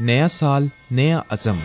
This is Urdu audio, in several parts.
نیا سال نیا عزم۔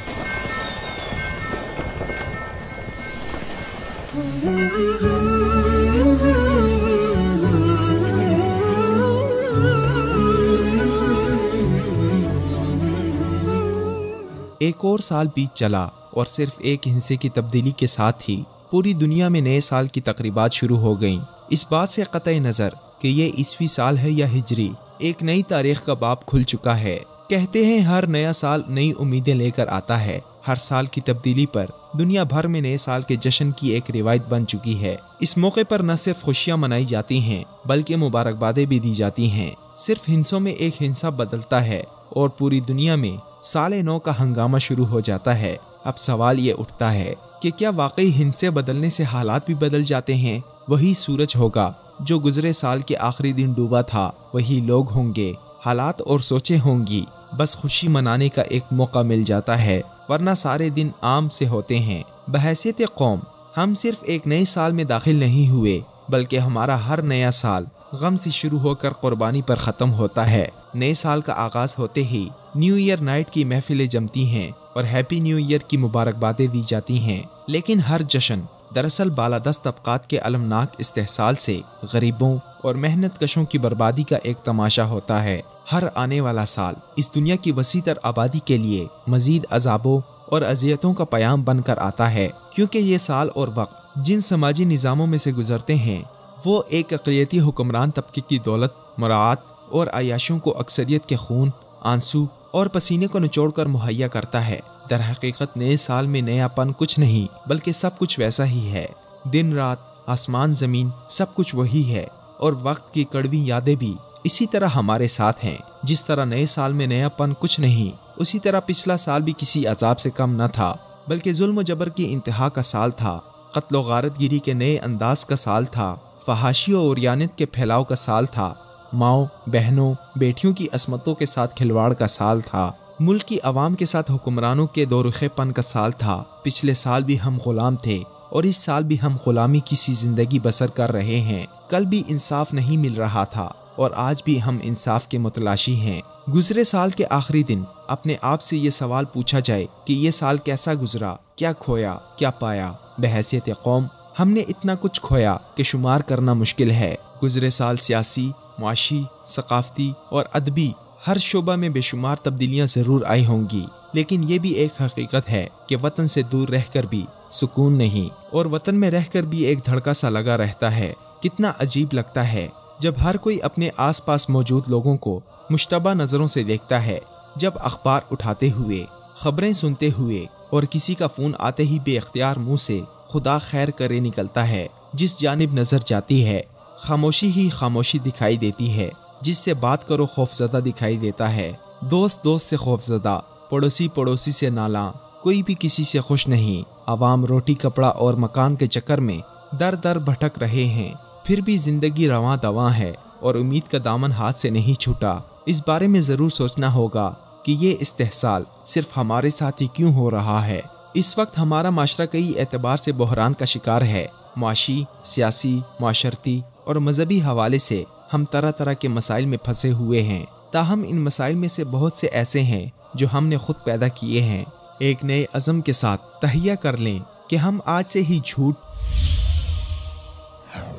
ایک اور سال بیت چلا اور صرف ایک ہندسے کی تبدیلی کے ساتھ ہی پوری دنیا میں نئے سال کی تقریبات شروع ہو گئیں۔ اس بات سے قطع نظر کہ یہ عیسوی سال ہے یا ہجری، ایک نئی تاریخ کا باب کھل چکا ہے۔ کہتے ہیں ہر نیا سال نئی امیدیں لے کر آتا ہے۔ ہر سال کی تبدیلی پر دنیا بھر میں نئے سال کے جشن کی ایک روایت بن چکی ہے۔ اس موقع پر نہ صرف خوشیاں منائی جاتی ہیں بلکہ مبارکبادیں بھی دی جاتی ہیں۔ صرف ہندسوں میں ایک ہندسہ بدلتا ہے اور پوری دنیا میں سال نو کا ہنگامہ شروع ہو جاتا ہے۔ اب سوال یہ اٹھتا ہے کہ کیا واقعی ہندسے بدلنے سے حالات بھی بدل جاتے ہیں؟ وہی سورج ہوگا جو گزرے سال کے آخری دن ڈوبا تھا، وہی لوگ ہوں گے، حالات اور سوچیں ہوں گی، بس خوشی منانے کا ایک موقع مل جاتا ہے، ورنہ سارے دن عام سے ہوتے ہیں۔ بحیثیت قوم ہم صرف ایک نئے سال میں داخل نہیں ہوئے بلکہ ہمارا ہر نیا سال غم سے شروع ہو کر قربانی پر ختم ہوتا ہے۔ نئے سال کا آغاز ہوتے ہی نیو ایئر نائٹ کی محفلیں جمتی ہیں اور ہیپی نیو ایئر کی مبارکبادیں دی جاتی ہیں، لیکن ہر جشن دراصل بالادست طبقات کے المناک استحصال سے غریبوں اور محنت کشوں کی بربادی کا ایک تماشا ہوتا ہے۔ ہر آنے والا سال اس دنیا کی وسیع تر آبادی کے لیے مزید عذابوں اور اذیتوں کا پیام بن کر آتا ہے، کیونکہ یہ سال اور وقت جن سماجی نظاموں میں سے گزرتے ہیں وہ ایک اقلیتی حکمران طبقے کی دولت، مراعات اور عیاشیوں کو اکثریت کے خون، آنسو اور پسینے کو نچوڑ کر مہیا کرتا ہے۔ در حقیقت نئے سال میں نیا پن کچھ نہیں بلکہ سب کچھ ویسا ہی ہے۔ دن رات، آسمان زمین، سب کچھ وہی ہے، اور وقت کی کڑوی یادیں بھی اسی طرح ہمارے ساتھ ہیں۔ جس طرح نئے سال میں نیا پن کچھ نہیں، اسی طرح پچھلا سال بھی کسی عذاب سے کم نہ تھا، بلکہ ظلم و جبر کی انتہا کا سال تھا، قتل و غارت گیری کے نئے انداز کا سال تھا، فحاشی و عریانیت کے پھیلاؤ کا سال تھا، ماؤں، بہنوں، بیٹیوں کی عصمتوں کے ساتھ کھلواڑ کا سال تھا، ملک کی عوام کے ساتھ حکمرانوں کے دو رخے پن کا سال تھا۔ پچھلے سال بھی ہم غلام تھے اور اس سال بھی ہم غلامی کی سی زندگی بسر کر رہے ہیں۔ کل بھی انصاف نہیں مل رہا تھا اور آج بھی ہم انصاف کے متلاشی ہیں۔ گزرے سال کے آخری دن اپنے آپ سے یہ سوال پوچھا جائے کہ یہ سال کیسا گزرا، کیا کھویا، کیا پایا؟ بحیثیت قوم ہم نے اتنا کچھ کھویا کہ شمار کرنا مشکل ہے۔ گزرے سال سیاسی، معاشی، ثقافتی اور ادبی ہر شعبہ میں بے شمار تبدیلیاں ضرور آئی ہوں گی، لیکن یہ بھی ایک حقیقت ہے کہ وطن سے دور رہ کر بھی سکون نہیں، اور وطن میں رہ کر بھی ایک دھڑکا سا لگا رہتا ہے۔ کتنا عجیب لگتا ہے جب ہر کوئی اپنے آس پاس موجود لوگوں کو مشتبہ نظروں سے دیکھتا ہے، جب اخبار اٹھاتے ہوئے، خبریں سنتے ہوئے اور کسی کا فون آتے ہی بے اختیار منہ سے خدا خیر کرے نکلتا ہے۔ جس جانب نظر جاتی ہے خاموشی ہی خاموشی دکھائی دیتی ہے، جس سے بات کرو خوفزدہ دکھائی دیتا ہے، دوست دوست سے خوفزدہ، پڑوسی پڑوسی سے نالاں، کوئی بھی کسی سے خوش نہیں۔ عوام روٹی کپڑا اور مکان کے چکر میں در در بھٹک رہے ہیں، پھر بھی زندگی رواں دواں ہے اور امید کا دامن ہاتھ سے نہیں چھوٹا۔ اس بارے میں ضرور سوچنا ہوگا کہ یہ استحصال صرف ہمارے ساتھ ہی کیوں ہو رہا ہے۔ اس وقت ہمارا معاشرہ کئی اعتبار سے بحران کا شکار ہے۔ معاشی، سیاسی، معاشرتی اور مذہبی حوالے سے ہم طرح طرح کے مسائل میں پھنسے ہوئے ہیں، تاہم ان مسائل میں سے بہت سے ایسے ہیں جو ہم نے خود پیدا کیے ہیں۔ ایک نئے عزم کے ساتھ تہیہ کر لیں کہ ہم آج سے ہی جھوٹ،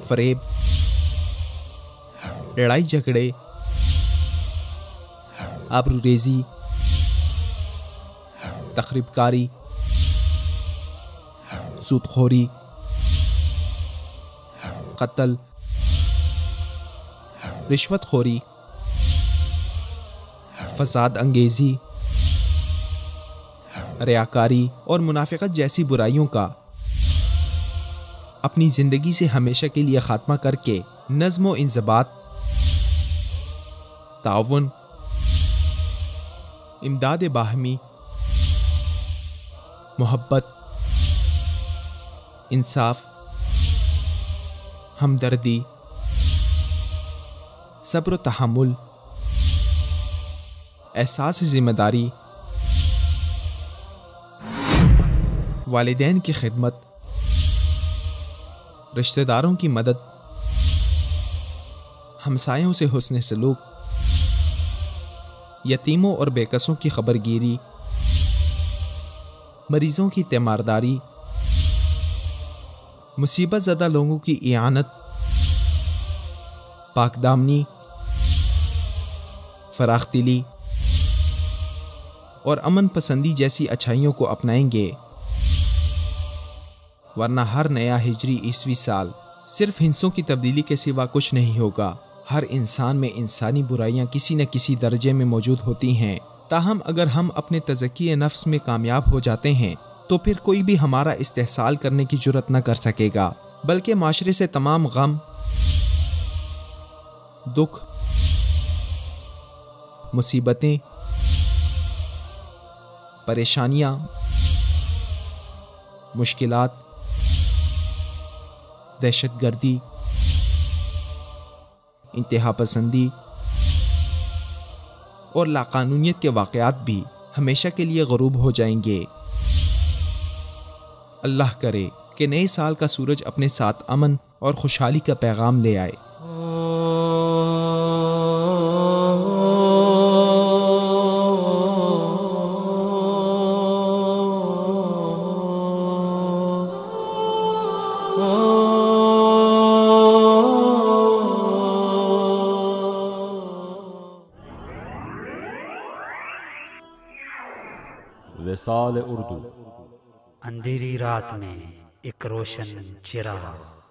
فریب، لڑائی جھگڑے، آبروریزی، تخریب کاری، سود خوری، قتل، رشوت خوری، فساد انگیزی، ریاکاری اور منافقت جیسی برائیوں کا اپنی زندگی سے ہمیشہ کے لیے خاتمہ کر کے نظم و انضباط، تعاون، امداد باہمی، محبت، انصاف، ہمدردی، صبر و تحمل، احساس ذمہ داری، والدین کی خدمت، رشتہ داروں کی مدد، ہمسایوں سے حسن سلوک، یتیموں اور بے کسوں کی خبرگیری، مریضوں کی تیمارداری، مصیبت زدہ لوگوں کی اعانت، پاک دامنی، فراخ دلی اور امن پسندی جیسی اچھائیوں کو اپنائیں گے، ورنہ ہر نیا ہجری عیسوی سال صرف ہنسوں کی تبدیلی کے سوا کچھ نہیں ہوگا۔ ہر انسان میں انسانی برائیاں کسی نہ کسی درجے میں موجود ہوتی ہیں، تاہم اگر ہم اپنے تزکیہ نفس میں کامیاب ہو جاتے ہیں تو پھر کوئی بھی ہمارا استحصال کرنے کی جرت نہ کر سکے گا، بلکہ معاشرے سے تمام غم، دکھ، مصیبتیں، پریشانیاں، مشکلات، دہشت گردی، انتہا پسندی اور لاقانونیت کے واقعات بھی ہمیشہ کے لیے غروب ہو جائیں گے۔ اللہ کرے کہ نئے سال کا سورج اپنے ساتھ امن اور خوشحالی کا پیغام لے آئے۔ وصال اردو، اندھیری رات میں ایک روشن چراغ۔